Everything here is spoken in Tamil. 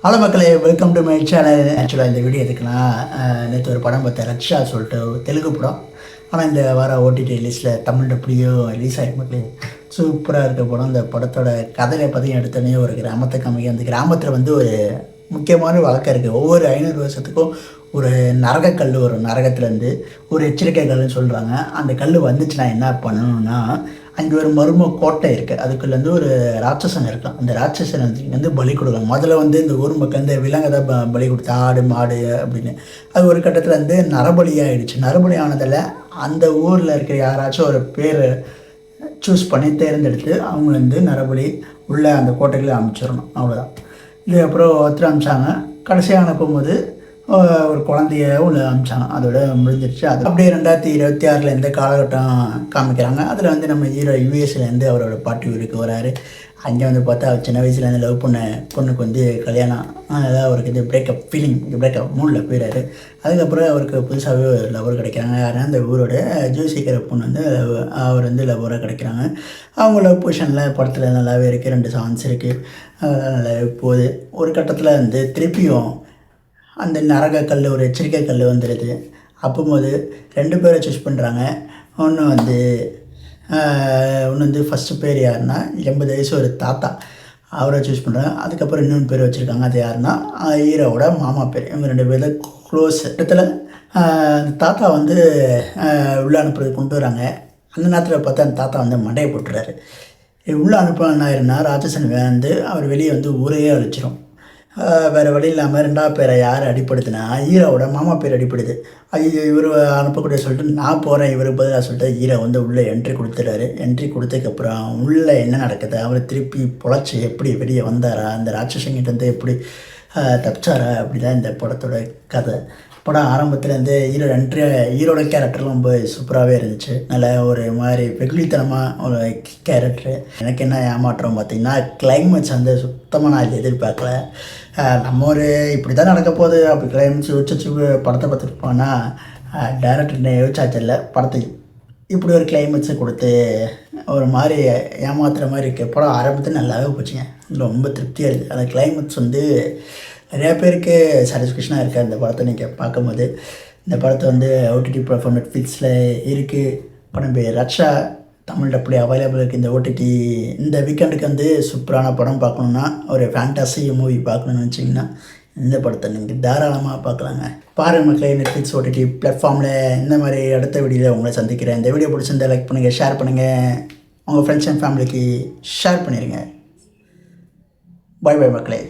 ஹலோ மக்களே, வெல்கம் டு மை சேனல். ஆக்சுவலாக இந்த வீடியோ எதுக்குன்னா, நேற்று ஒரு படம் பார்த்தேன், ரக்ஷா சொல்லிட்டு தெலுங்கு படம். ஆனால் இந்த வார ஓடிடி லிஸ்ட்டில் தமிழ் எப்படியும் ரிலீஸ் ஆகிருக்கு மக்களே. சூப்பராக இருக்க படம். இந்த படத்தோட கதையை பற்றி எடுத்தோடனே ஒரு கிராமத்தை காமிக்க, அந்த கிராமத்தில் வந்து ஒரு முக்கியமான வழக்கம் இருக்குது. ஒவ்வொரு 500 வருஷத்துக்கும் ஒரு நரகக்கல் வரும். நரகத்துலேருந்து ஒரு எச்சரிக்கை கல்லுன்னு சொல்கிறாங்க. அந்த கல் வந்துச்சுன்னா என்ன பண்ணணும்னா, அங்கே ஒரு மர்ம கோட்டை இருக்குது. அதுக்குள்ளேருந்து ஒரு ராட்சசன் இருக்கான். அந்த ராட்சசன் வந்து பலி கொடுக்கலாம். முதல்ல வந்து இந்த ஊர் மக்கள் இந்த விலங்கை தான் பலி கொடுத்தா, ஆடு மாடு அப்படின்னு. அது ஒரு கட்டத்தில் வந்து நரபலியாகிடுச்சு. நரபலி ஆனதில் அந்த ஊரில் இருக்கிற யாராச்சும் ஒரு பேர் சூஸ் பண்ணி தேர்ந்தெடுத்து அவங்கள வந்து நரபலி உள்ளே அந்த கோட்டைகளை அமைச்சிடணும். அவ்வளோதான். இது அப்புறம் ஒருத்தர் அமிச்சாங்க. கடைசியாக அனுப்பும்போது ஒரு குழந்தைய உள்ள அமிச்சாங்க. அதோட முடிஞ்சிருச்சு. அது அப்படியே 2026 இந்த காலகட்டம் காமிக்கிறாங்க. அதில் வந்து நம்ம ஹீரோ யூஎஸ்லேருந்து அவரோட பாட்டி ஊருக்கு வராரு. அங்கே வந்து பார்த்தா சின்ன வயசுலேருந்து லவ் பண்ண பொண்ணுக்கு வந்து கல்யாணம். அதனால் அவருக்கு இது பிரேக்கப் மூடில் போயிடாரு. அதுக்கப்புறம் அவருக்கு புதுசாகவே ஒரு லவர் கிடைக்கிறாங்க. யாருன்னா அந்த ஊரோட ஜோசிக்கிற பொண்ணு வந்து அவர் வந்து லவராக கிடைக்கிறாங்க. அவங்க லவ் பொசிஷனில் படத்தில் நல்லாவே இருக்குது. 2 சாங்ஸ் இருக்குது. அதெல்லாம் நல்லாவே போகுது. ஒரு கட்டத்தில் வந்து திருப்பியும் அந்த நரகக்கல் ஒரு எச்சரிக்கை கல் வந்துடுது. அப்போது 2 பேரை சூஸ் பண்ணுறாங்க. ஒன்று வந்து ஃபஸ்ட்டு பேர் யாருன்னா 80 வயசு ஒரு தாத்தா, அவரை சூஸ் பண்ணுறாங்க. அதுக்கப்புறம் இன்னொன்று பேர் வச்சுருக்காங்க. அது யாருன்னா ஹீரோவோட மாமா பேர். இவங்க 2 பேர் தான் க்ளோஸ். இடத்துல அந்த தாத்தா வந்து உள்ளே அனுப்புறது கொண்டு வராங்க. அந்த நேரத்தில் பார்த்தா அந்த தாத்தா வந்து மண்டையை போட்டுறாரு. உள்ளே அனுப்பினா ஆயிருந்தா ராட்சசன் வந்து அவர் வெளியே வந்து ஊரையே அழிச்சிடும். வேறு வழி இல்லாமல் 2ஆவது பேரை யார் அடிப்படுத்தினா ஹீரோவோட மாமா பேர் அடிப்படுது. ஐயோ இவர் அனுப்பக்கூடிய சொல்லிட்டு நான் போகிறேன் இவருக்கு பதிலாக சொல்லிட்டு ஹீரோ வந்து உள்ளே என்ட்ரி கொடுத்துட்டாரு. என்ட்ரி கொடுத்ததுக்கப்புறம் உள்ளே என்ன நடக்குது, அவர் திருப்பி பொழைச்சி எப்படி வெளியே வந்தாரா, அந்த ராட்சசங்கிட்ட வந்து எப்படி தப்பிச்சாரா, அப்படி தான் இந்த படத்தோட கதை. படம் ஆரம்பத்துலேருந்து ஹீரோட கேரக்டர்லாம் ரொம்ப சூப்பராகவே இருந்துச்சு. நல்ல ஒரு மாதிரி வெகுளித்தனமாக ஒரு கேரக்டரு. எனக்கு என்ன ஏமாற்றம் பார்த்திங்கன்னா, கிளைமேக்ஸ் வந்து சுத்தமாக நான் இதை எதிர்பார்க்கல. நம்ம ஒரு இப்படி தான் நடக்க போகுது அப்படி கிளைமேக்ஸ் வச்சு படத்தை பார்த்துட்டு போனால் டேரக்டர் யோசிச்சாச்சு இல்லை படத்தை இப்படி ஒரு கிளைமேக்ஸை கொடுத்து ஒரு மாதிரி ஏமாத்துகிற மாதிரி இருக்குது. படம் ஆரம்பத்தில் நல்லாவே போச்சுங்க. ரொம்ப திருப்தியாக இருக்குது. அந்த கிளைமேக்ஸ் வந்து நிறையா பேருக்கு சாட்டிஸ்ஃபேக்ஷனாக இருக்குது. அந்த படத்தை நீங்கள் பார்க்கும்போது இந்த படத்தை வந்து ஓடிடி பிளாட்ஃபார்ம் நெட்ஃப்ளிக்ஸில் இருக்குது. படம் பேர் ரக்ஷா. தமிழ் அப்படி அவைலபிள் இருக்குது. இந்த ஓடிடி இந்த வீக்கெண்டுக்கு வந்து சூப்பரான படம் பார்க்கணுன்னா, ஒரு ஃபேண்டாசி மூவி பார்க்கணுன்னு வச்சிங்கன்னா இந்த படத்தை நீங்கள் தாராளமாக பார்க்கலாங்க. பாருங்கள் மக்களே, நெட்ஃப்ளிக்ஸ் ஓடிடி பிளாட்ஃபார்மில் இந்த மாதிரி அடுத்த வீடியோவில் உங்களை சந்திக்கிறேன். இந்த வீடியோ பிடிச்சிருந்தால் லைக் பண்ணுங்கள், ஷேர் பண்ணுங்கள், உங்கள் ஃப்ரெண்ட்ஸ் அண்ட் ஃபேமிலிக்கு ஷேர் பண்ணிடுங்க. பை பை மக்களே.